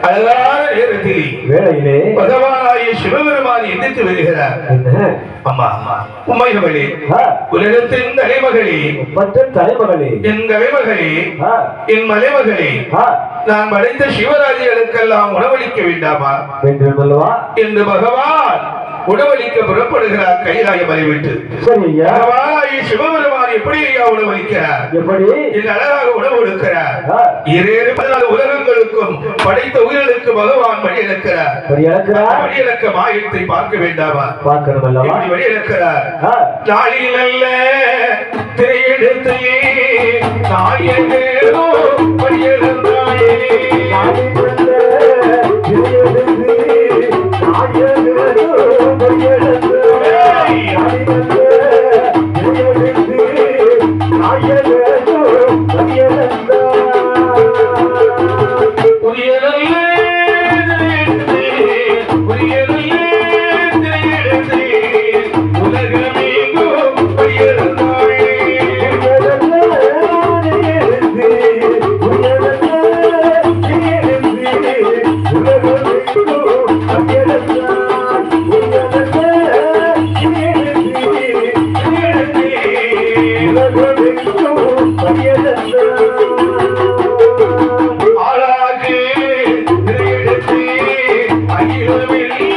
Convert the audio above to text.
அழகான நேரத்தில் வேளையிலே பகவானாகிய சிவபெருமான் எந்திரித்து வருகிறார். அம்மா உமையவளே, உலகத்தின் தலைமகளே, மற்ற தலைமகளே, என் தலைமகளே, என் மலைமகளே, நான் படைத்த சிவராஜிகளுக்கெல்லாம் உணவளிக்க வேண்டாமா என்று பகவான் உணவளிக்க புறப்படுகிறார். கைலாய மலை விட்டு பகவானாகிய சிவபெருமான் எப்படி ஐயா உணவளிக்கிறார்? எப்படி இந்த அழகாக உணவு கொடுக்கிறார். 14 உலகங்களுக்கும் படைத்த உயிர்களுக்கு பகவான் வழியிழக்கிறார். வழியிழக்க மாயத்தை பார்க்க வேண்டாமா? பார்க்கணும். வழியிழக்கிறார். நாளில் அல்ல திரையெடுத்து நாயகோ வழியிழந்தாயே, ஆளாக திரையெடுத்து அகிலமில்